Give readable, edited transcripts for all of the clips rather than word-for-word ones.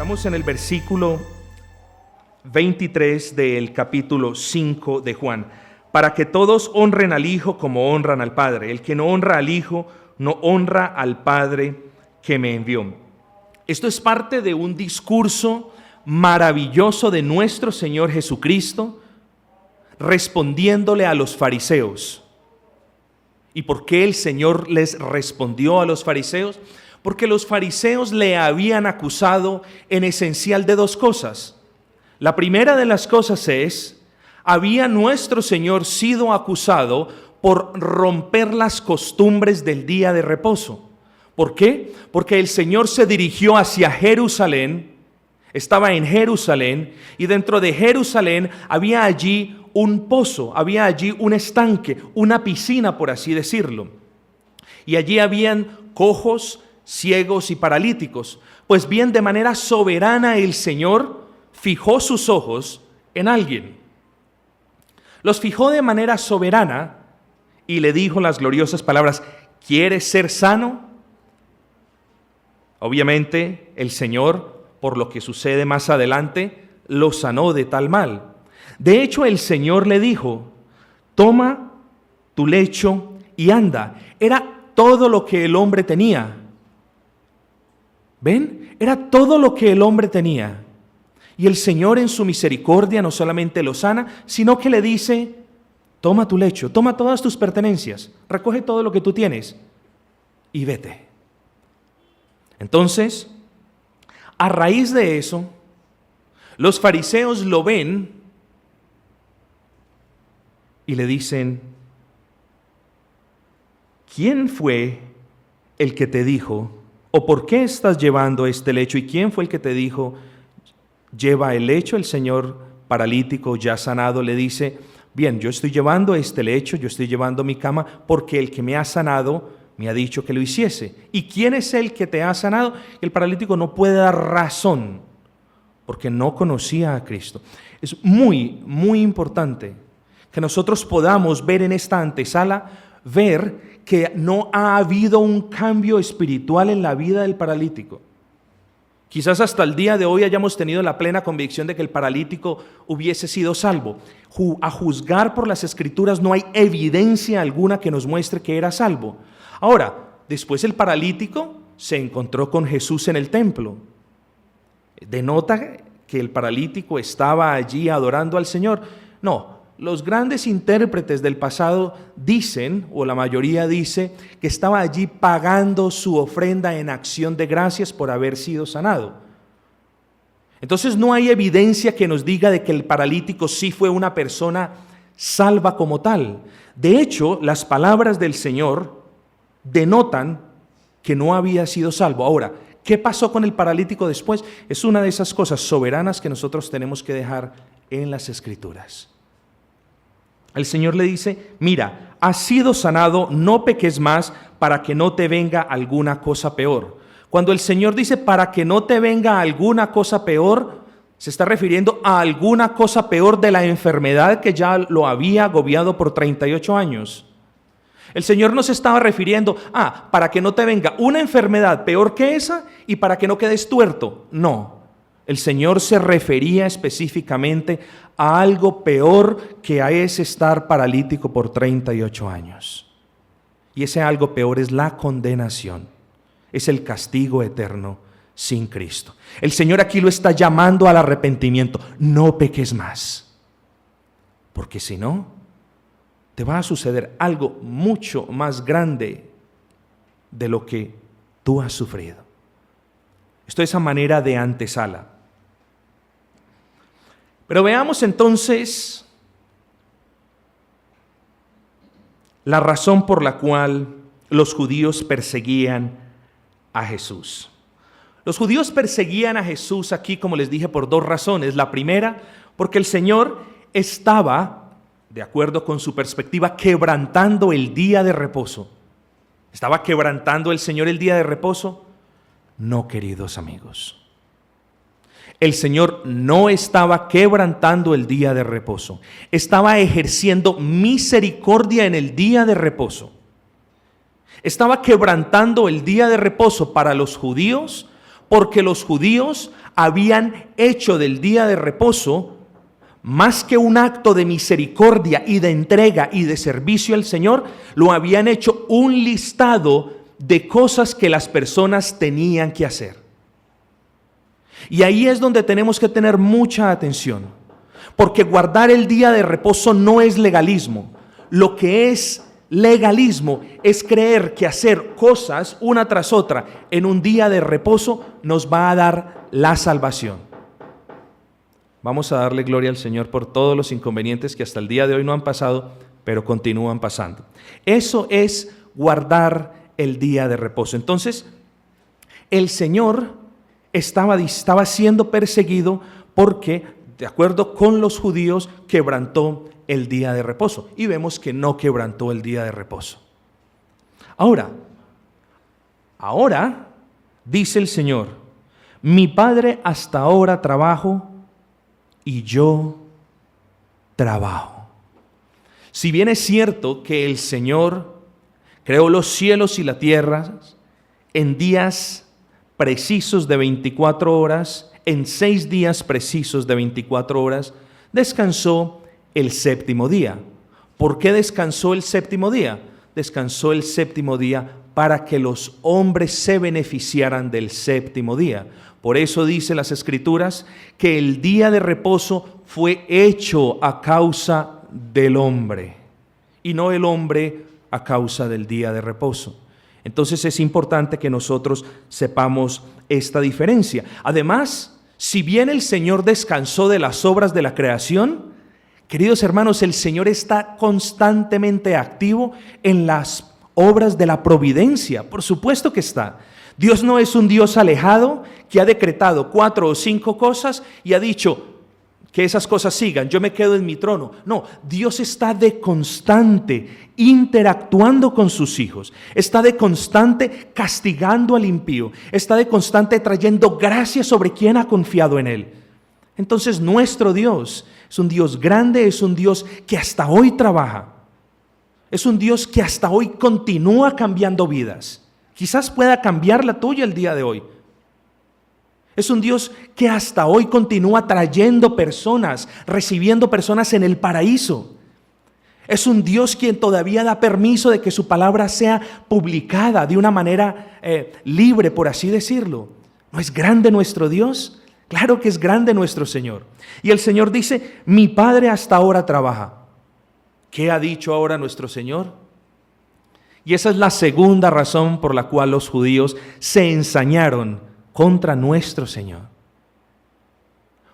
Estamos en el versículo 23 del capítulo 5 de Juan. Para que todos honren al Hijo como honran al Padre. El que no honra al Hijo, no honra al Padre que me envió. Esto es parte de un discurso maravilloso de nuestro Señor Jesucristo, respondiéndole a los fariseos. ¿Y por qué el Señor les respondió a los fariseos? Porque los fariseos le habían acusado en esencial de dos cosas. La primera de las cosas es, había nuestro Señor sido acusado por romper las costumbres del día de reposo. ¿Por qué? Porque el Señor se dirigió hacia Jerusalén, estaba en Jerusalén, y dentro de Jerusalén había allí un pozo, había allí un estanque, una piscina, por así decirlo. Y allí habían cojos, ciegos y paralíticos. Pues bien, de manera soberana el Señor fijó sus ojos en alguien. Los fijó de manera soberana y le dijo las gloriosas palabras: ¿quieres ser sano? Obviamente el Señor, por lo que sucede más adelante, lo sanó de tal mal. De hecho, el Señor le dijo: toma tu lecho y anda. Era todo lo que el hombre tenía. ¿Ven? Era todo lo que el hombre tenía. Y el Señor en su misericordia no solamente lo sana, sino que le dice: toma tu lecho, toma todas tus pertenencias, recoge todo lo que tú tienes y vete. Entonces, a raíz de eso, los fariseos lo ven y le dicen: ¿quién fue el que te dijo, o por qué estás llevando este lecho? ¿Y quién fue el que te dijo, lleva el lecho? El señor paralítico ya sanado le dice: bien, yo estoy llevando este lecho, yo estoy llevando mi cama, porque el que me ha sanado me ha dicho que lo hiciese. ¿Y quién es el que te ha sanado? El paralítico no puede dar razón, porque no conocía a Cristo. Es muy, muy importante que nosotros podamos ver en esta antesala, ver que no ha habido un cambio espiritual en la vida del paralítico. Quizás hasta el día de hoy hayamos tenido la plena convicción de que el paralítico hubiese sido salvo. A juzgar por las Escrituras no hay evidencia alguna que nos muestre que era salvo. Ahora, después el paralítico se encontró con Jesús en el templo. ¿Denota que el paralítico estaba allí adorando al Señor? No. Los grandes intérpretes del pasado dicen, o la mayoría dice, que estaba allí pagando su ofrenda en acción de gracias por haber sido sanado. Entonces no hay evidencia que nos diga de que el paralítico sí fue una persona salva como tal. De hecho, las palabras del Señor denotan que no había sido salvo. Ahora, ¿qué pasó con el paralítico después? Es una de esas cosas soberanas que nosotros tenemos que dejar en las Escrituras. El Señor le dice: mira, has sido sanado, no peques más para que no te venga alguna cosa peor. Cuando el Señor dice para que no te venga alguna cosa peor, se está refiriendo a alguna cosa peor de la enfermedad que ya lo había agobiado por 38 años. El Señor no se estaba refiriendo para que no te venga una enfermedad peor que esa y para que no quedes tuerto. No. El Señor se refería específicamente a algo peor que es estar paralítico por 38 años. Y ese algo peor es la condenación, es el castigo eterno sin Cristo. El Señor aquí lo está llamando al arrepentimiento. No peques más, porque si no, te va a suceder algo mucho más grande de lo que tú has sufrido. Esto es a manera de antesala. Pero veamos entonces la razón por la cual los judíos perseguían a Jesús. Los judíos perseguían a Jesús aquí, como les dije, por dos razones. La primera, porque el Señor estaba, de acuerdo con su perspectiva, quebrantando el día de reposo. ¿Estaba quebrantando el Señor el día de reposo? No, queridos amigos. El Señor no estaba quebrantando el día de reposo. Estaba ejerciendo misericordia en el día de reposo. Estaba quebrantando el día de reposo para los judíos porque los judíos habían hecho del día de reposo, más que un acto de misericordia y de entrega y de servicio al Señor, lo habían hecho un listado de cosas que las personas tenían que hacer. Y ahí es donde tenemos que tener mucha atención, porque guardar el día de reposo no es legalismo. Lo que es legalismo es creer que hacer cosas una tras otra en un día de reposo nos va a dar la salvación. Vamos a darle gloria al Señor por todos los inconvenientes que hasta el día de hoy no han pasado, pero continúan pasando. Eso es guardar el día de reposo. Entonces, el Señor estaba siendo perseguido porque, de acuerdo con los judíos, quebrantó el día de reposo. Y vemos que no quebrantó el día de reposo. Ahora, dice el Señor, mi Padre hasta ahora trabajo y yo trabajo. Si bien es cierto que el Señor creó los cielos y la tierra en días precisos de 24 horas, en 6 días precisos de 24 horas, descansó el séptimo día. ¿Por qué descansó el séptimo día? Descansó el séptimo día para que los hombres se beneficiaran del séptimo día. Por eso dice las Escrituras que el día de reposo fue hecho a causa del hombre y no el hombre a causa del día de reposo. Entonces es importante que nosotros sepamos esta diferencia. Además, si bien el Señor descansó de las obras de la creación, queridos hermanos, el Señor está constantemente activo en las obras de la providencia. Por supuesto que está. Dios no es un Dios alejado que ha decretado 4 o 5 cosas y ha dicho que esas cosas sigan, yo me quedo en mi trono. No, Dios está de constante interactuando con sus hijos, está de constante castigando al impío, está de constante trayendo gracia sobre quien ha confiado en Él. Entonces nuestro Dios es un Dios grande, es un Dios que hasta hoy trabaja, es un Dios que hasta hoy continúa cambiando vidas. Quizás pueda cambiar la tuya el día de hoy. Es un Dios que hasta hoy continúa trayendo personas, recibiendo personas en el paraíso. Es un Dios quien todavía da permiso de que su palabra sea publicada de una manera libre, por así decirlo. ¿No es grande nuestro Dios? Claro que es grande nuestro Señor. Y el Señor dice, mi Padre hasta ahora trabaja. ¿Qué ha dicho ahora nuestro Señor? Y esa es la segunda razón por la cual los judíos se ensañaron contra nuestro Señor.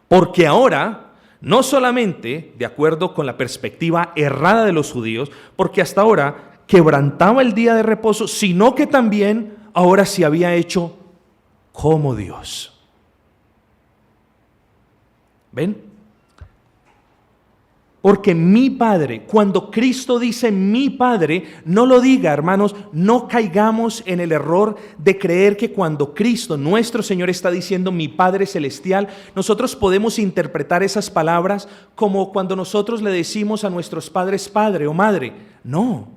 Porque ahora, no solamente de acuerdo con la perspectiva errada de los judíos, porque hasta ahora quebrantaba el día de reposo, sino que también ahora se había hecho como Dios. ¿Ven? Porque mi Padre, cuando Cristo dice mi Padre, no lo diga, hermanos, no caigamos en el error de creer que cuando Cristo, nuestro Señor, está diciendo mi Padre Celestial, nosotros podemos interpretar esas palabras como cuando nosotros le decimos a nuestros padres padre o madre. No.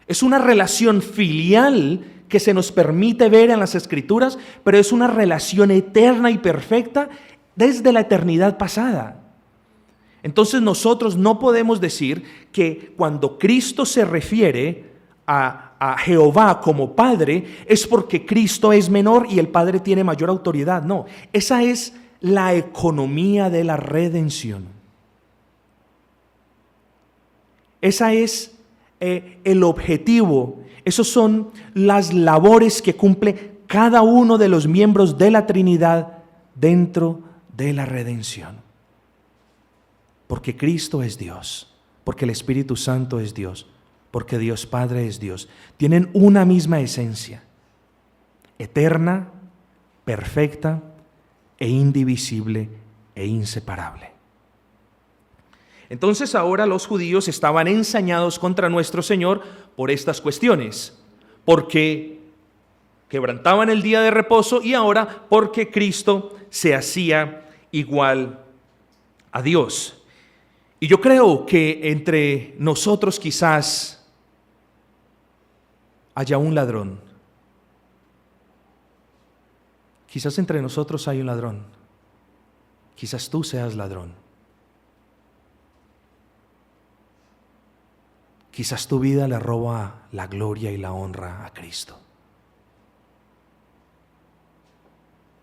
Es una relación filial que se nos permite ver en las Escrituras, pero es una relación eterna y perfecta desde la eternidad pasada. Entonces nosotros no podemos decir que cuando Cristo se refiere a Jehová como Padre es porque Cristo es menor y el Padre tiene mayor autoridad. No, esa es la economía de la redención. Esa es el objetivo. Esas son las labores que cumple cada uno de los miembros de la Trinidad dentro de la redención. Porque Cristo es Dios, porque el Espíritu Santo es Dios, porque Dios Padre es Dios. Tienen una misma esencia, eterna, perfecta e indivisible e inseparable. Entonces ahora los judíos estaban ensañados contra nuestro Señor por estas cuestiones, porque quebrantaban el día de reposo y ahora porque Cristo se hacía igual a Dios. Y yo creo que entre nosotros quizás haya un ladrón Quizás entre nosotros hay un ladrón. Quizás tú seas ladrón. Quizás tu vida le roba la gloria y la honra a Cristo.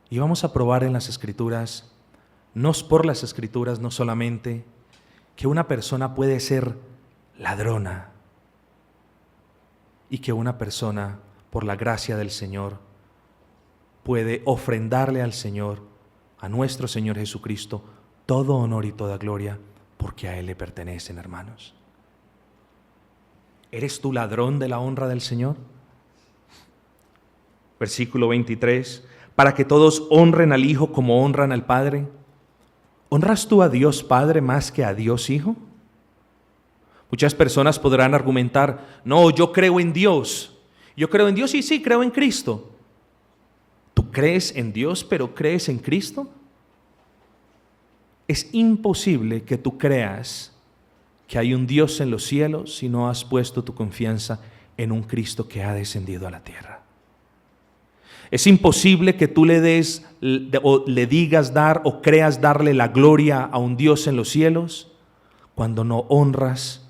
Y vamos a probar en las Escrituras, por las Escrituras, no solamente que una persona puede ser ladrona y que una persona, por la gracia del Señor, puede ofrendarle al Señor, a nuestro Señor Jesucristo, todo honor y toda gloria, porque a Él le pertenecen, hermanos. ¿Eres tú ladrón de la honra del Señor? Versículo 23, para que todos honren al Hijo como honran al Padre. ¿Honras tú a Dios Padre más que a Dios Hijo? Muchas personas podrán argumentar, no, yo creo en Dios. Yo creo en Dios y sí, creo en Cristo. ¿Tú crees en Dios pero crees en Cristo? Es imposible que tú creas que hay un Dios en los cielos si no has puesto tu confianza en un Cristo que ha descendido a la tierra. Es imposible que tú le digas dar o creas darle la gloria a un Dios en los cielos cuando no honras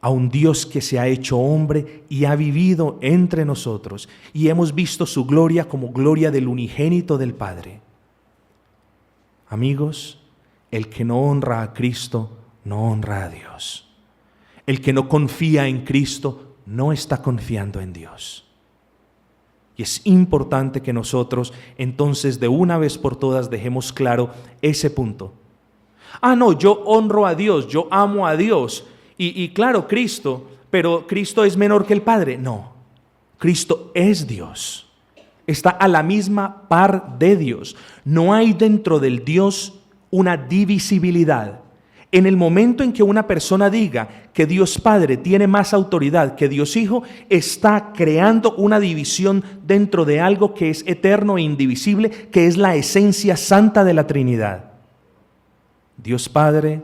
a un Dios que se ha hecho hombre y ha vivido entre nosotros y hemos visto su gloria como gloria del unigénito del Padre. Amigos, el que no honra a Cristo no honra a Dios. El que no confía en Cristo no está confiando en Dios. Y es importante que nosotros entonces de una vez por todas dejemos claro ese punto. No, yo honro a Dios, yo amo a Dios. Y claro, Cristo, pero Cristo es menor que el Padre. No, Cristo es Dios. Está a la misma par de Dios. No hay dentro del Dios una divisibilidad. En el momento en que una persona diga que Dios Padre tiene más autoridad que Dios Hijo, está creando una división dentro de algo que es eterno e indivisible, que es la esencia santa de la Trinidad. Dios Padre,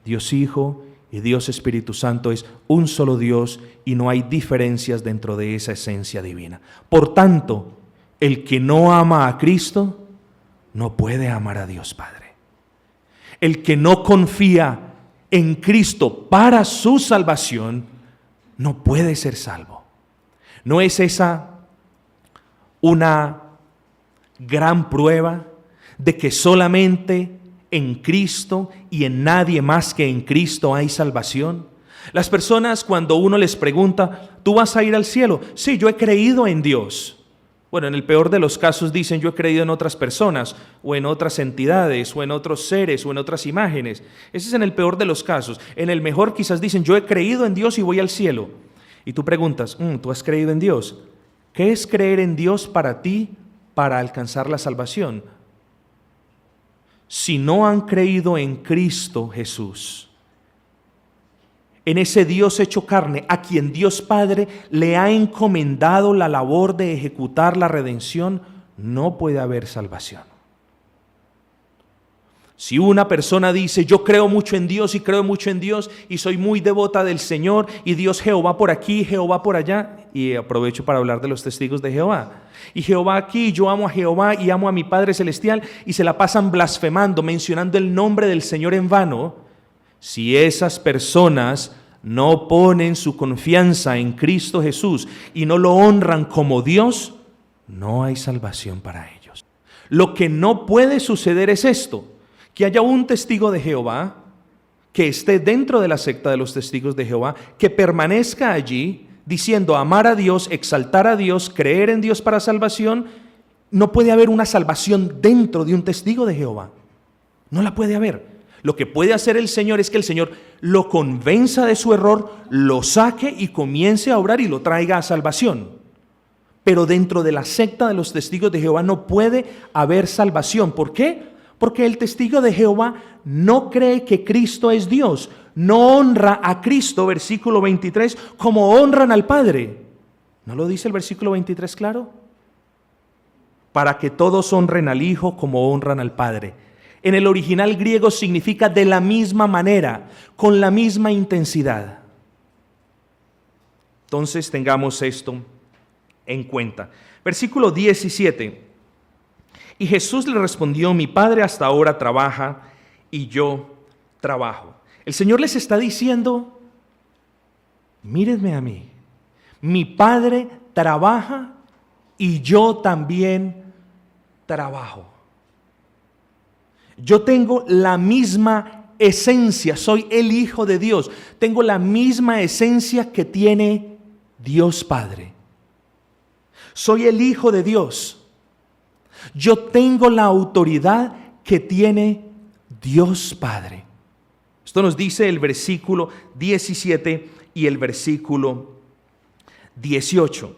Dios Hijo y Dios Espíritu Santo es un solo Dios y no hay diferencias dentro de esa esencia divina. Por tanto, el que no ama a Cristo no puede amar a Dios Padre. El que no confía en Cristo para su salvación no puede ser salvo. ¿No es esa una gran prueba de que solamente en Cristo y en nadie más que en Cristo hay salvación? Las personas, cuando uno les pregunta, ¿tú vas a ir al cielo? Sí, yo he creído en Dios. Bueno, en el peor de los casos dicen, yo he creído en otras personas, o en otras entidades, o en otros seres, o en otras imágenes. Ese es en el peor de los casos. En el mejor quizás dicen, yo he creído en Dios y voy al cielo. Y tú preguntas, ¿tú has creído en Dios? ¿Qué es creer en Dios para ti para alcanzar la salvación? Si no han creído en Cristo Jesús, en ese Dios hecho carne, a quien Dios Padre le ha encomendado la labor de ejecutar la redención, no puede haber salvación. Si una persona dice, yo creo mucho en Dios y creo mucho en Dios y soy muy devota del Señor y Dios Jehová por aquí, Jehová por allá, y aprovecho para hablar de los testigos de Jehová, y Jehová aquí, yo amo a Jehová y amo a mi Padre Celestial, y se la pasan blasfemando, mencionando el nombre del Señor en vano. Si esas personas no ponen su confianza en Cristo Jesús y no lo honran como Dios, no hay salvación para ellos. Lo que no puede suceder es esto, que haya un testigo de Jehová que esté dentro de la secta de los testigos de Jehová, que permanezca allí diciendo amar a Dios, exaltar a Dios, creer en Dios para salvación. No puede haber una salvación dentro de un testigo de Jehová. No la puede haber. Lo que puede hacer el Señor es que el Señor lo convenza de su error, lo saque y comience a obrar y lo traiga a salvación. Pero dentro de la secta de los testigos de Jehová no puede haber salvación. ¿Por qué? Porque el testigo de Jehová no cree que Cristo es Dios. No honra a Cristo, versículo 23, como honran al Padre. ¿No lo dice el versículo 23 claro? Para que todos honren al Hijo como honran al Padre. En el original griego significa de la misma manera, con la misma intensidad. Entonces tengamos esto en cuenta. Versículo 17. Y Jesús le respondió: mi Padre hasta ahora trabaja y yo trabajo. El Señor les está diciendo: mírenme a mí, mi Padre trabaja y yo también trabajo. Yo tengo la misma esencia, soy el Hijo de Dios, tengo la misma esencia que tiene Dios Padre. Soy el Hijo de Dios. Yo tengo la autoridad que tiene Dios Padre. Esto nos dice el versículo 17 y el versículo 18.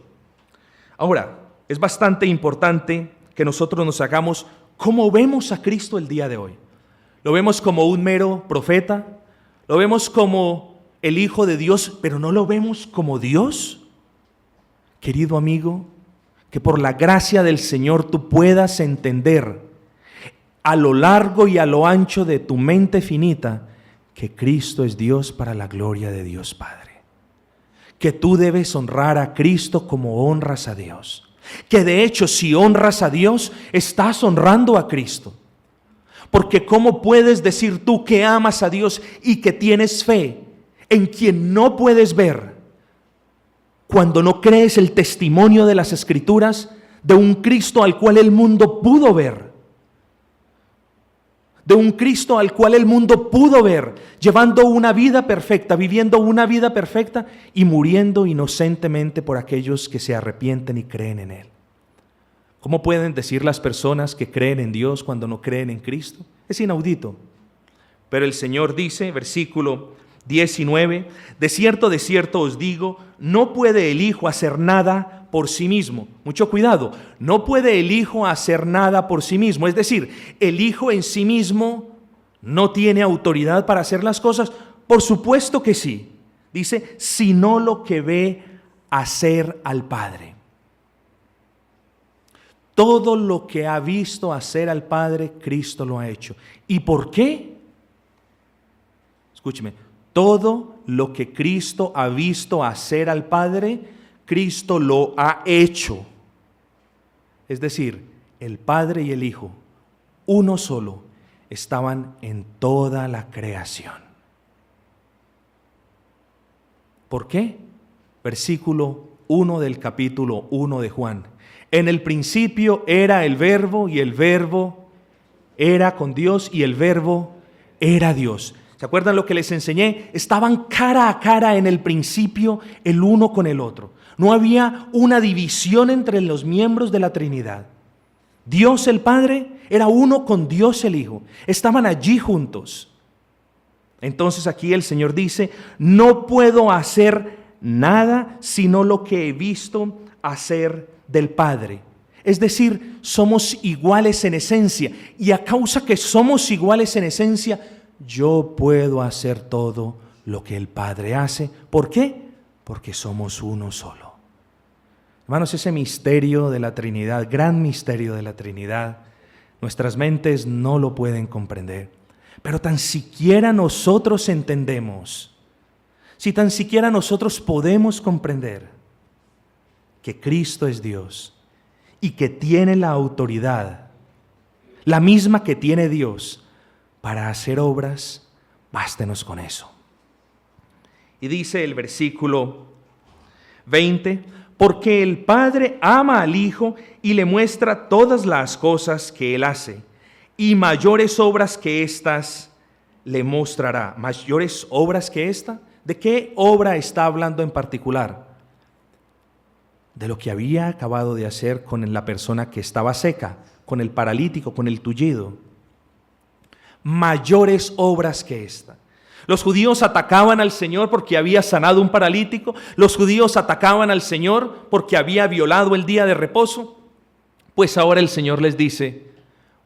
Ahora, es bastante importante que nosotros nos hagamos cómo vemos a Cristo el día de hoy. ¿Lo vemos como un mero profeta? ¿Lo vemos como el Hijo de Dios, pero no lo vemos como Dios? Querido amigo, que por la gracia del Señor tú puedas entender a lo largo y a lo ancho de tu mente finita que Cristo es Dios para la gloria de Dios Padre. Que tú debes honrar a Cristo como honras a Dios. Que de hecho, si honras a Dios, estás honrando a Cristo. Porque ¿cómo puedes decir tú que amas a Dios y que tienes fe en quien no puedes ver, cuando no crees el testimonio de las Escrituras de un Cristo al cual el mundo pudo ver? De un Cristo al cual el mundo pudo ver, llevando una vida perfecta, viviendo una vida perfecta y muriendo inocentemente por aquellos que se arrepienten y creen en Él. ¿Cómo pueden decir las personas que creen en Dios cuando no creen en Cristo? Es inaudito. Pero el Señor dice, versículo 19, de cierto os digo, no puede el Hijo hacer nada por sí mismo. Mucho cuidado, no puede el Hijo hacer nada por sí mismo. Es decir, el Hijo en sí mismo no tiene autoridad para hacer las cosas. Por supuesto que sí. Dice, sino lo que ve hacer al Padre. Todo lo que ha visto hacer al Padre, Cristo lo ha hecho. ¿Y por qué? Escúcheme, todo lo que Cristo ha visto hacer al Padre, Cristo lo ha hecho. Es decir, el Padre y el Hijo, uno solo, estaban en toda la creación. ¿Por qué? Versículo 1 del capítulo 1 de Juan. En el principio era el Verbo, y el Verbo era con Dios, y el Verbo era Dios. ¿Se acuerdan lo que les enseñé? Estaban cara a cara en el principio el uno con el otro. No había una división entre los miembros de la Trinidad. Dios el Padre era uno con Dios el Hijo. Estaban allí juntos. Entonces aquí el Señor dice, no puedo hacer nada sino lo que he visto hacer del Padre. Es decir, somos iguales en esencia. Y a causa que somos iguales en esencia, yo puedo hacer todo lo que el Padre hace. ¿Por qué? Porque somos uno solo. Hermanos, ese misterio de la Trinidad, gran misterio de la Trinidad, nuestras mentes no lo pueden comprender. Pero tan siquiera nosotros entendemos, si tan siquiera nosotros podemos comprender que Cristo es Dios y que tiene la autoridad, la misma que tiene Dios, para hacer obras, bástenos con eso. Y dice el versículo 20, porque el Padre ama al Hijo y le muestra todas las cosas que Él hace, y mayores obras que estas le mostrará. ¿Mayores obras que esta? ¿De qué obra está hablando en particular? De lo que había acabado de hacer con la persona que estaba seca, con el paralítico, con el tullido. Mayores obras que esta. Los judíos atacaban al Señor porque había sanado un paralítico. Los judíos atacaban al Señor porque había violado el día de reposo. Pues ahora el Señor les dice,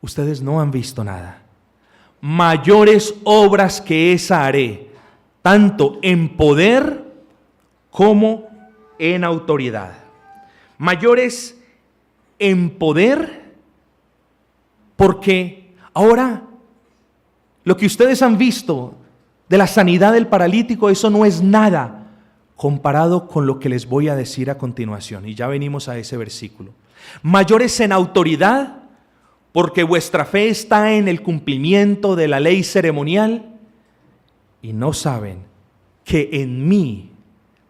ustedes no han visto nada. Mayores obras que esa haré, tanto en poder como en autoridad. Mayores en poder, porque ahora lo que ustedes han visto de la sanidad del paralítico, eso no es nada comparado con lo que les voy a decir a continuación. Y ya venimos a ese versículo. Mayores en autoridad, porque vuestra fe está en el cumplimiento de la ley ceremonial y no saben que en mí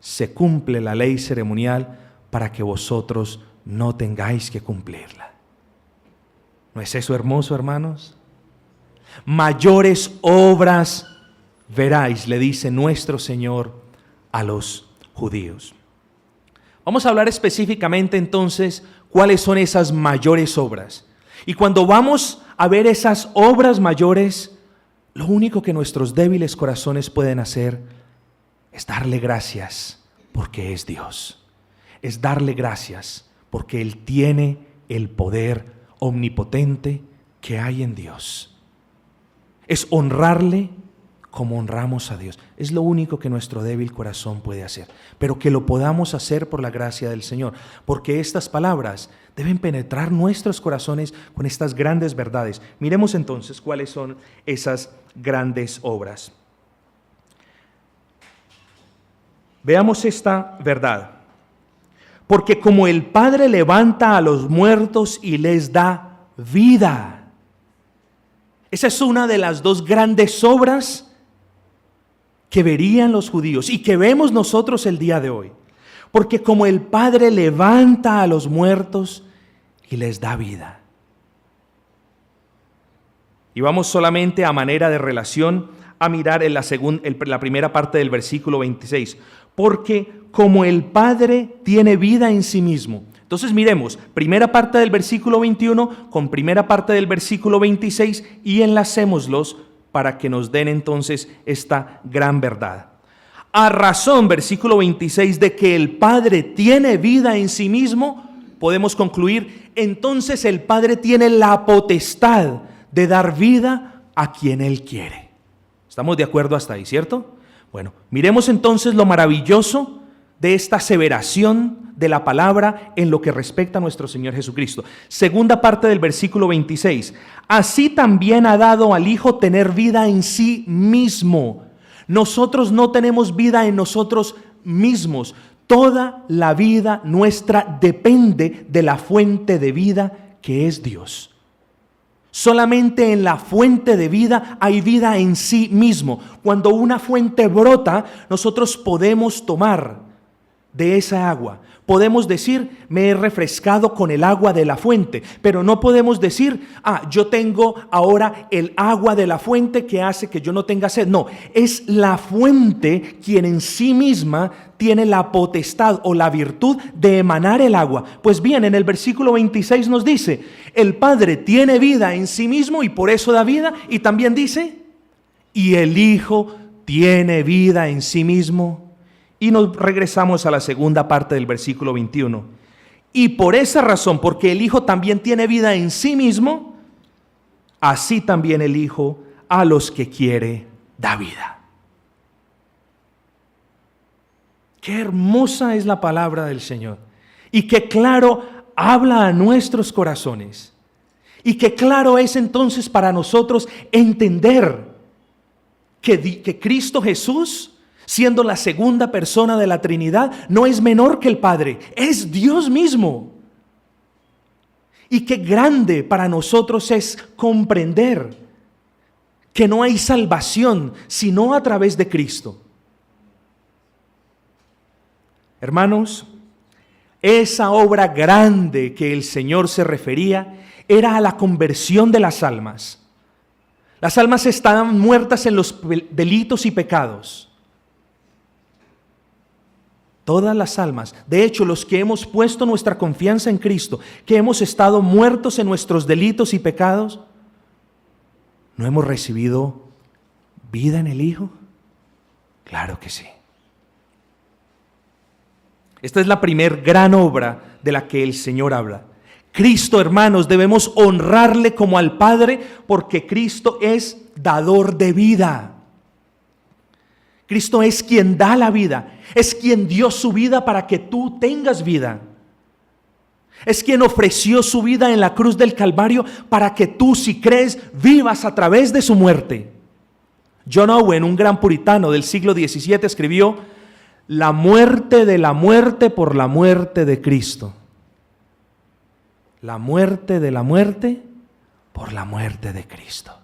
se cumple la ley ceremonial para que vosotros no tengáis que cumplirla. ¿No es eso hermoso, hermanos? Mayores obras veráis, le dice nuestro Señor a los judíos. Vamos a hablar específicamente entonces cuáles son esas mayores obras. Y cuando vamos a ver esas obras mayores, lo único que nuestros débiles corazones pueden hacer es darle gracias porque es Dios. Es darle gracias porque Él tiene el poder omnipotente que hay en Dios. Es honrarle como honramos a Dios. Es lo único que nuestro débil corazón puede hacer, pero que lo podamos hacer por la gracia del Señor, porque estas palabras deben penetrar nuestros corazones con estas grandes verdades. Miremos entonces cuáles son esas grandes obras. Veamos esta verdad. Porque como el Padre levanta a los muertos y les da vida. Esa es una de las dos grandes obras que verían los judíos y que vemos nosotros el día de hoy. Porque como el Padre levanta a los muertos y les da vida. Y vamos solamente a manera de relación a mirar en la primera parte del versículo 26. Porque como el Padre tiene vida en sí mismo. Entonces miremos, primera parte del versículo 21 con primera parte del versículo 26 y enlacémoslos para que nos den entonces esta gran verdad. A razón, versículo 26, de que el Padre tiene vida en sí mismo, podemos concluir, entonces el Padre tiene la potestad de dar vida a quien Él quiere. ¿Estamos de acuerdo hasta ahí, cierto? Bueno, miremos entonces lo maravilloso de esta aseveración de la palabra en lo que respecta a nuestro Señor Jesucristo. Segunda parte del versículo 26. Así también ha dado al Hijo tener vida en sí mismo. Nosotros no tenemos vida en nosotros mismos. Toda la vida nuestra depende de la fuente de vida que es Dios. Solamente en la fuente de vida hay vida en sí mismo. Cuando una fuente brota, nosotros podemos tomar de esa agua. Podemos decir, me he refrescado con el agua de la fuente, pero no podemos decir, yo tengo ahora el agua de la fuente que hace que yo no tenga sed. No, es la fuente quien en sí misma tiene la potestad o la virtud de emanar el agua. Pues bien, en el versículo 26 nos dice, el Padre tiene vida en sí mismo y por eso da vida, y también dice, y el Hijo tiene vida en sí mismo. Y nos regresamos a la segunda parte del versículo 21. Y por esa razón, porque el Hijo también tiene vida en sí mismo, así también el Hijo a los que quiere da vida. Qué hermosa es la palabra del Señor. Y qué claro habla a nuestros corazones. Y qué claro es entonces para nosotros entender que Cristo Jesús, siendo la segunda persona de la Trinidad, no es menor que el Padre, es Dios mismo. Y qué grande para nosotros es comprender que no hay salvación sino a través de Cristo. Hermanos, esa obra grande que el Señor se refería era a la conversión de las almas. Las almas estaban muertas en los delitos y pecados. Todas las almas, de hecho los que hemos puesto nuestra confianza en Cristo, que hemos estado muertos en nuestros delitos y pecados, ¿no hemos recibido vida en el Hijo? Claro que sí. Esta es la primer gran obra de la que el Señor habla. Cristo, hermanos, debemos honrarle como al Padre porque Cristo es dador de vida. Cristo es quien da la vida, es quien dio su vida para que tú tengas vida. Es quien ofreció su vida en la cruz del Calvario para que tú, si crees, vivas a través de su muerte. John Owen, un gran puritano del siglo XVII, escribió, la muerte de la muerte por la muerte de Cristo. La muerte de la muerte por la muerte de Cristo.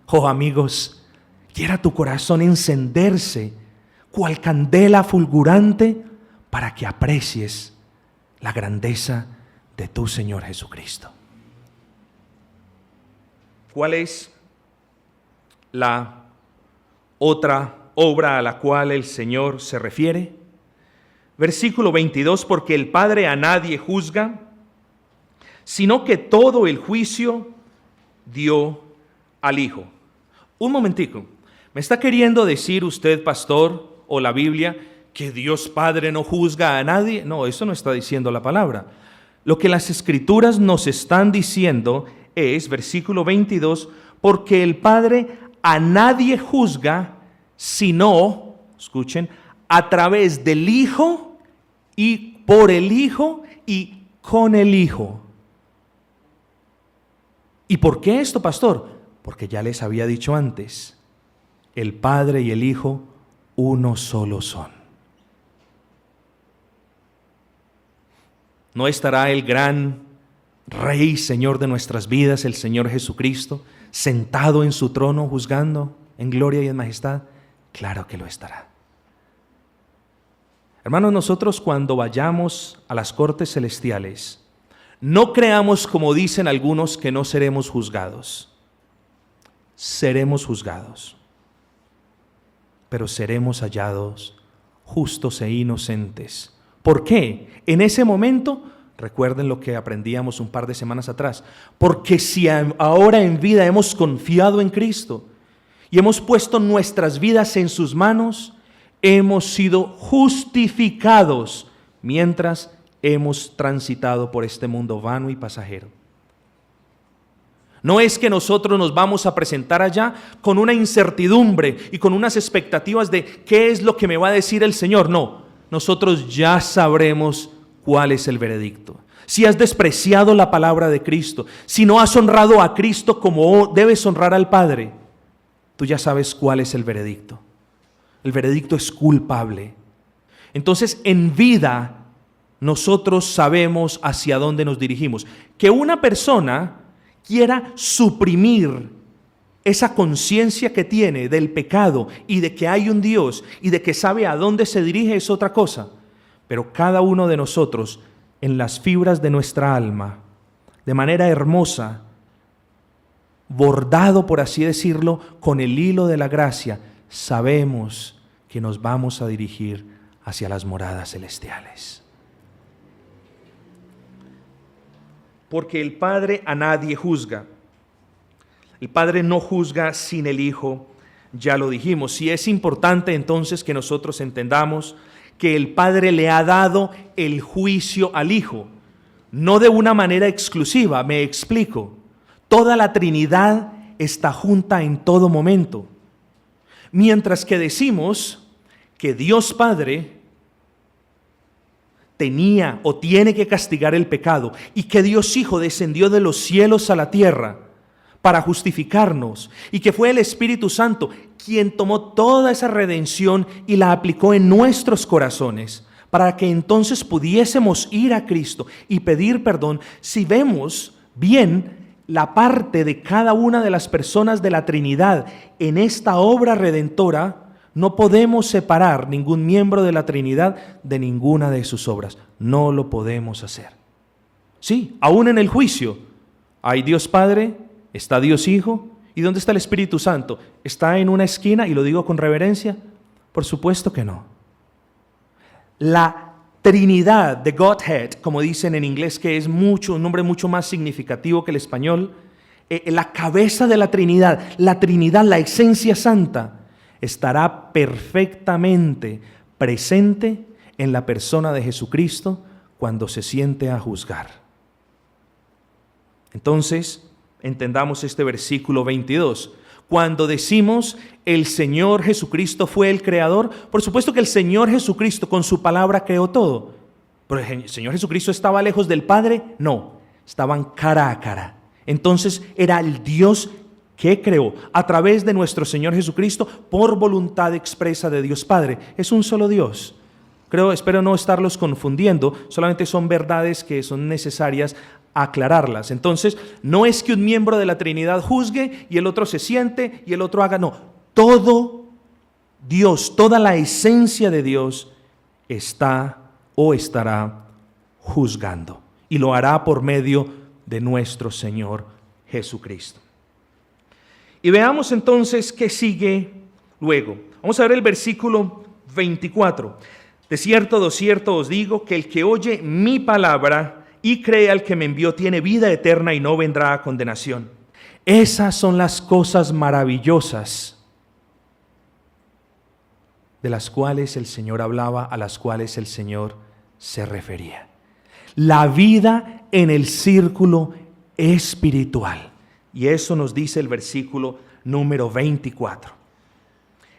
Oh amigos, quiera tu corazón encenderse cual candela fulgurante para que aprecies la grandeza de tu Señor Jesucristo. ¿Cuál es la otra obra a la cual el Señor se refiere? Versículo 22, porque el Padre a nadie juzga, sino que todo el juicio dio al Hijo. Un momentico, ¿me está queriendo decir usted, pastor, o la Biblia, que Dios Padre no juzga a nadie? No, eso no está diciendo la palabra. Lo que las Escrituras nos están diciendo es, versículo 22, porque el Padre a nadie juzga, sino, escuchen, a través del Hijo y por el Hijo y con el Hijo. ¿Y por qué esto, pastor? Porque ya les había dicho antes, el Padre y el Hijo uno solo son. ¿No estará el gran Rey, Señor de nuestras vidas, el Señor Jesucristo, sentado en su trono juzgando en gloria y en majestad? Claro que lo estará. Hermanos, nosotros cuando vayamos a las cortes celestiales, no creamos como dicen algunos que no seremos juzgados. Seremos juzgados, pero seremos hallados justos e inocentes. ¿Por qué? En ese momento, recuerden lo que aprendíamos un par de semanas atrás, porque si ahora en vida hemos confiado en Cristo y hemos puesto nuestras vidas en sus manos, hemos sido justificados mientras hemos transitado por este mundo vano y pasajero. No es que nosotros nos vamos a presentar allá con una incertidumbre y con unas expectativas de qué es lo que me va a decir el Señor. No, nosotros ya sabremos cuál es el veredicto. Si has despreciado la palabra de Cristo, si no has honrado a Cristo como debes honrar al Padre, tú ya sabes cuál es el veredicto. El veredicto es culpable. Entonces, en vida, nosotros sabemos hacia dónde nos dirigimos. Que una persona quiera suprimir esa conciencia que tiene del pecado y de que hay un Dios y de que sabe a dónde se dirige es otra cosa. Pero cada uno de nosotros, en las fibras de nuestra alma, de manera hermosa, bordado, por así decirlo, con el hilo de la gracia, sabemos que nos vamos a dirigir hacia las moradas celestiales. Porque el Padre a nadie juzga. El Padre no juzga sin el Hijo, ya lo dijimos. Y es importante entonces que nosotros entendamos que el Padre le ha dado el juicio al Hijo, no de una manera exclusiva, me explico. Toda la Trinidad está junta en todo momento. Mientras que decimos que Dios Padre tenía o tiene que castigar el pecado y que Dios Hijo descendió de los cielos a la tierra para justificarnos y que fue el Espíritu Santo quien tomó toda esa redención y la aplicó en nuestros corazones para que entonces pudiésemos ir a Cristo y pedir perdón. Si vemos bien la parte de cada una de las personas de la Trinidad en esta obra redentora, no podemos separar ningún miembro de la Trinidad de ninguna de sus obras. No lo podemos hacer. Sí, aún en el juicio hay Dios Padre, está Dios Hijo. ¿Y dónde está el Espíritu Santo? ¿Está en una esquina? Y lo digo con reverencia. Por supuesto que no. La Trinidad, the Godhead, como dicen en inglés, que es un nombre mucho más significativo que el español, la cabeza de la Trinidad, la esencia santa, estará perfectamente presente en la persona de Jesucristo cuando se siente a juzgar. Entonces, entendamos este versículo 22. Cuando decimos el Señor Jesucristo fue el creador, por supuesto que el Señor Jesucristo con su palabra creó todo. Pero el Señor Jesucristo estaba lejos del Padre, no, estaban cara a cara. Entonces era el Dios que creó a través de nuestro Señor Jesucristo por voluntad expresa de Dios Padre. Es un solo Dios. Espero no estarlos confundiendo, solamente son verdades que son necesarias a aclararlas. Entonces, no es que un miembro de la Trinidad juzgue y el otro se siente y el otro haga, no. Todo Dios, toda la esencia de Dios está o estará juzgando. Y lo hará por medio de nuestro Señor Jesucristo. Y veamos entonces qué sigue luego. Vamos a ver el versículo 24. De cierto os digo que el que oye mi palabra y cree al que me envió tiene vida eterna y no vendrá a condenación. Esas son las cosas maravillosas de las cuales el Señor hablaba, a las cuales el Señor se refería. La vida en el círculo espiritual. Y eso nos dice el versículo número 24.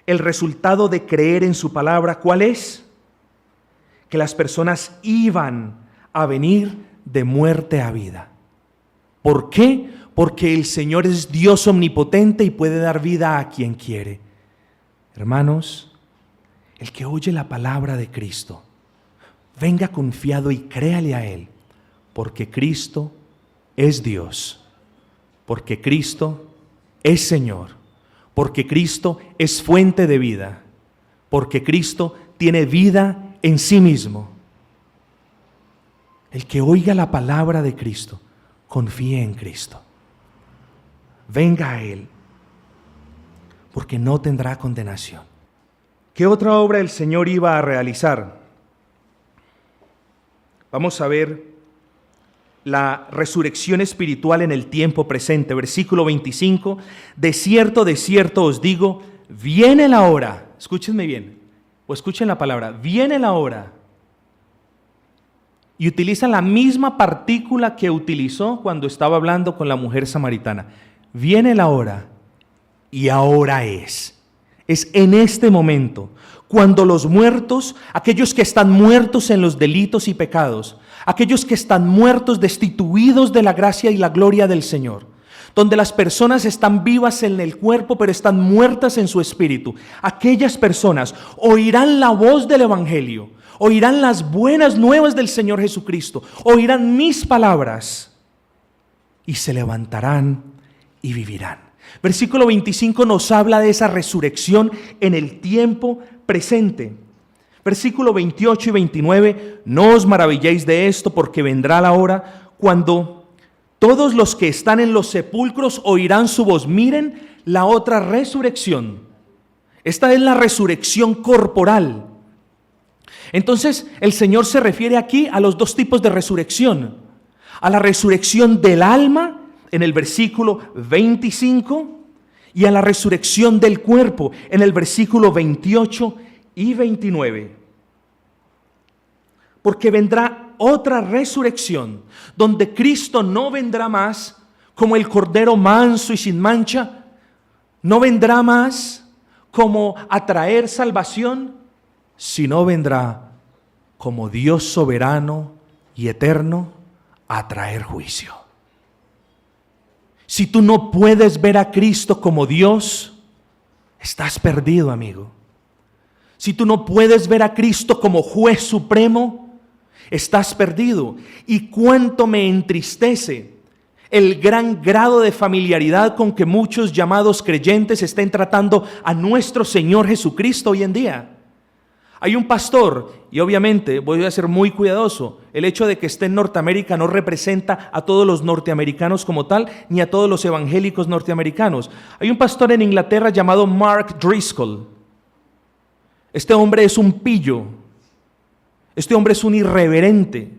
El resultado de creer en su palabra, ¿cuál es? Que las personas iban a venir de muerte a vida. ¿Por qué? Porque el Señor es Dios omnipotente y puede dar vida a quien quiere. Hermanos, el que oye la palabra de Cristo, venga confiado y créale a Él, porque Cristo es Dios, porque Cristo es Señor, porque Cristo es fuente de vida, porque Cristo tiene vida en sí mismo. El que oiga la palabra de Cristo, confíe en Cristo. Venga a Él, porque no tendrá condenación. ¿Qué otra obra el Señor iba a realizar? Vamos a ver la resurrección espiritual en el tiempo presente. Versículo 25. De cierto os digo, viene la hora. Escúchenme bien, o escuchen la palabra, viene la hora. Y utiliza la misma partícula que utilizó cuando estaba hablando con la mujer samaritana. Viene la hora, y ahora es. Es en este momento, cuando los muertos, aquellos que están muertos en los delitos y pecados, aquellos que están muertos, destituidos de la gracia y la gloria del Señor, donde las personas están vivas en el cuerpo, pero están muertas en su espíritu, aquellas personas oirán la voz del Evangelio, oirán las buenas nuevas del Señor Jesucristo, oirán mis palabras y se levantarán y vivirán. Versículo 25 nos habla de esa resurrección en el tiempo presente. Versículo 28 y 29, no os maravilléis de esto, porque vendrá la hora cuando todos los que están en los sepulcros oirán su voz. Miren la otra resurrección. Esta es la resurrección corporal. Entonces el Señor se refiere aquí a los dos tipos de resurrección. A la resurrección del alma, en el versículo 25, y a la resurrección del cuerpo, en el versículo 28 y 29. Porque vendrá otra resurrección, donde Cristo no vendrá más como el Cordero manso y sin mancha, no vendrá más como a traer salvación, sino vendrá como Dios soberano y eterno a traer juicio. Si tú no puedes ver a Cristo como Dios, estás perdido, amigo. Si tú no puedes ver a Cristo como juez supremo, estás perdido. Y cuánto me entristece el gran grado de familiaridad con que muchos llamados creyentes estén tratando a nuestro Señor Jesucristo hoy en día. Hay un pastor, y obviamente voy a ser muy cuidadoso, el hecho de que esté en Norteamérica no representa a todos los norteamericanos como tal, ni a todos los evangélicos norteamericanos. Hay un pastor en Inglaterra llamado Mark Driscoll. Este hombre es un pillo, este hombre es un irreverente,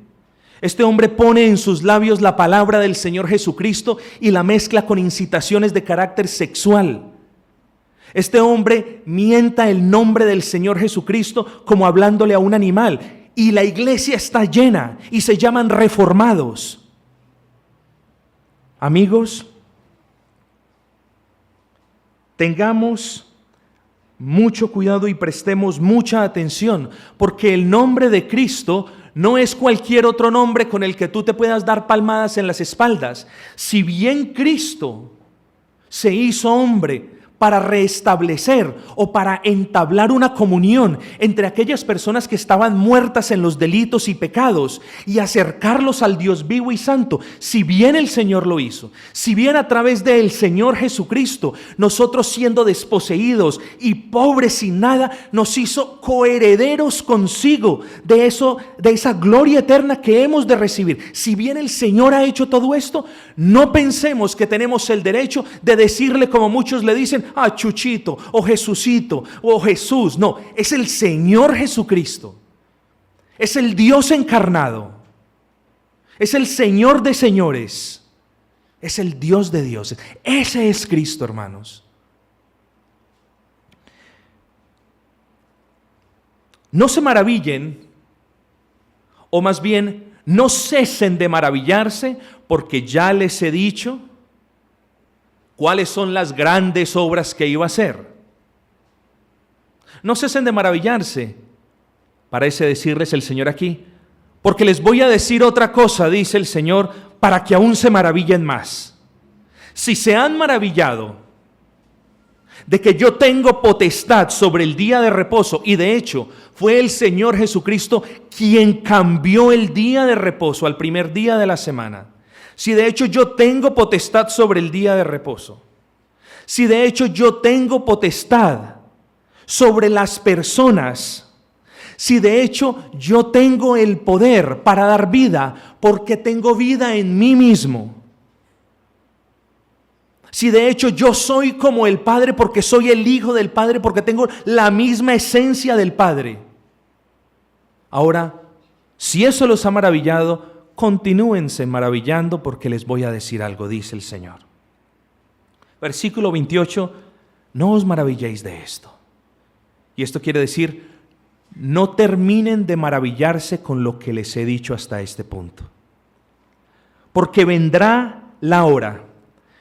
este hombre pone en sus labios la palabra del Señor Jesucristo y la mezcla con incitaciones de carácter sexual. Este hombre mienta el nombre del Señor Jesucristo como hablándole a un animal. Y la iglesia está llena y se llaman reformados. Amigos, tengamos mucho cuidado y prestemos mucha atención, porque el nombre de Cristo no es cualquier otro nombre con el que tú te puedas dar palmadas en las espaldas. Si bien Cristo se hizo hombre para restablecer o para entablar una comunión entre aquellas personas que estaban muertas en los delitos y pecados y acercarlos al Dios vivo y santo. Si bien el Señor lo hizo, si bien a través del Señor Jesucristo, nosotros siendo desposeídos y pobres sin nada, nos hizo coherederos consigo de esa gloria eterna que hemos de recibir. Si bien el Señor ha hecho todo esto, no pensemos que tenemos el derecho de decirle, como muchos le dicen, Chuchito o Jesucito o Jesús. No, es el Señor Jesucristo, es el Dios encarnado, es el Señor de señores, es el Dios de dioses. Ese es Cristo, hermanos. No se maravillen, o más bien no cesen de maravillarse, porque ya les he dicho cuáles son las grandes obras que iba a hacer. No cesen de maravillarse, parece decirles el Señor aquí, porque les voy a decir otra cosa, dice el Señor, para que aún se maravillen más. Si se han maravillado de que yo tengo potestad sobre el día de reposo, y de hecho fue el Señor Jesucristo quien cambió el día de reposo al primer día de la semana. Si de hecho yo tengo potestad sobre el día de reposo, si de hecho yo tengo potestad sobre las personas, si de hecho yo tengo el poder para dar vida, porque tengo vida en mí mismo, si de hecho yo soy como el Padre porque soy el Hijo del Padre, porque tengo la misma esencia del Padre. Ahora, si eso los ha maravillado, continúense maravillando, porque les voy a decir algo, dice el Señor. Versículo 28, no os maravilléis de esto. Y esto quiere decir, no terminen de maravillarse con lo que les he dicho hasta este punto. Porque vendrá la hora.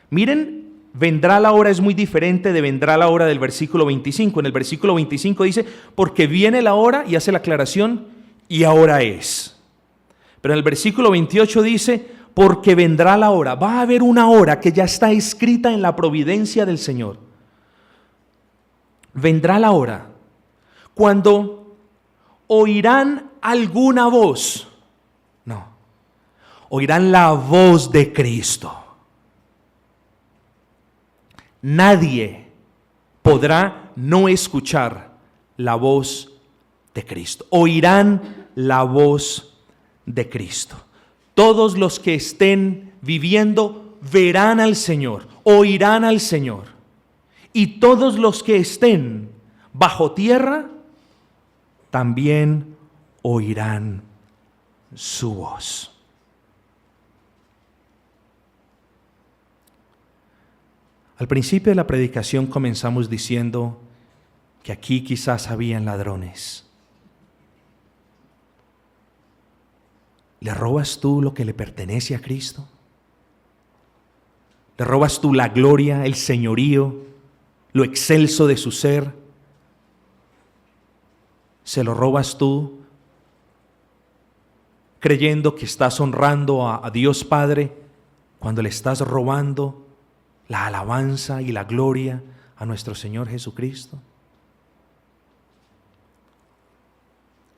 Miren, vendrá la hora es muy diferente de vendrá la hora del versículo 25. En el versículo 25 dice, porque viene la hora, y hace la aclaración, y ahora es. Pero en el versículo 28 dice, porque vendrá la hora. Va a haber una hora que ya está escrita en la providencia del Señor. Vendrá la hora cuando oirán alguna voz. No, oirán la voz de Cristo. Nadie podrá no escuchar la voz de Cristo. Oirán la voz de Cristo. Todos los que estén viviendo verán al Señor, oirán al Señor. Y todos los que estén bajo tierra también oirán su voz. Al principio de la predicación comenzamos diciendo que aquí quizás habían ladrones. ¿Le robas tú lo que le pertenece a Cristo? ¿Le robas tú la gloria, el señorío, lo excelso de su ser? ¿Se lo robas tú creyendo que estás honrando a Dios Padre cuando le estás robando la alabanza y la gloria a nuestro Señor Jesucristo?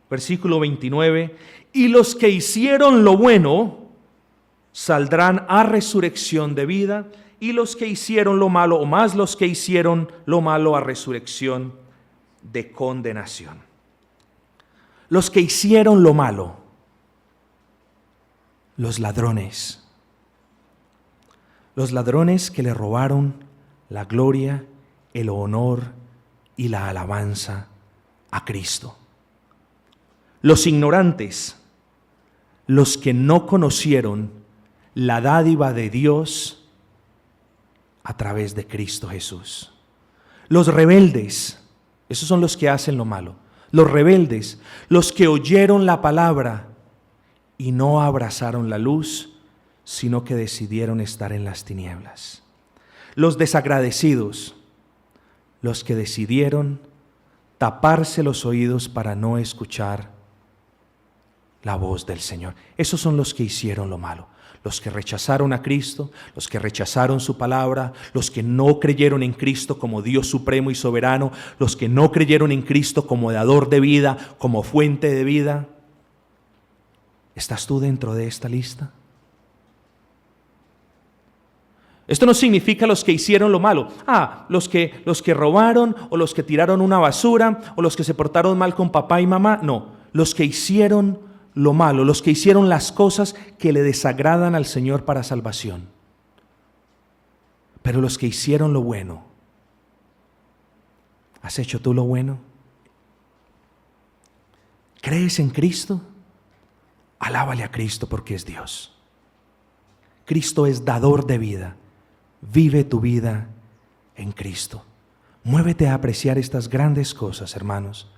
Versículo 29, y los que hicieron lo bueno saldrán a resurrección de vida, y los que hicieron lo malo, o más los que hicieron lo malo, a resurrección de condenación. Los que hicieron lo malo, los ladrones que le robaron la gloria, el honor y la alabanza a Cristo. Los ignorantes, los que no conocieron la dádiva de Dios a través de Cristo Jesús. Los rebeldes, esos son los que hacen lo malo. Los rebeldes, los que oyeron la palabra y no abrazaron la luz, sino que decidieron estar en las tinieblas. Los desagradecidos, los que decidieron taparse los oídos para no escuchar la voz del Señor. Esos son los que hicieron lo malo. Los que rechazaron a Cristo, los que rechazaron su palabra, los que no creyeron en Cristo como Dios supremo y soberano, los que no creyeron en Cristo como dador de vida, como fuente de vida. ¿Estás tú dentro de esta lista? Esto no significa los que hicieron lo malo. Los que robaron, o los que tiraron una basura, o los que se portaron mal con papá y mamá. No, los que hicieron lo malo, los que hicieron las cosas que le desagradan al Señor para salvación. Pero los que hicieron lo bueno. ¿Has hecho tú lo bueno? ¿Crees en Cristo? Alábale a Cristo porque es Dios. Cristo es dador de vida. Vive tu vida en Cristo. Muévete a apreciar estas grandes cosas, hermanos.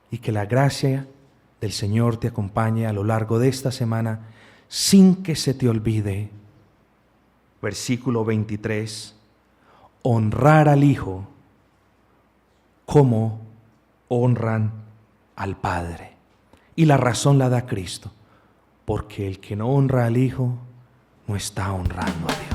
Y que la gracia del Señor te acompañe a lo largo de esta semana, sin que se te olvide. Versículo 23. Honrar al Hijo como honran al Padre. Y la razón la da Cristo. Porque el que no honra al Hijo no está honrando a Dios.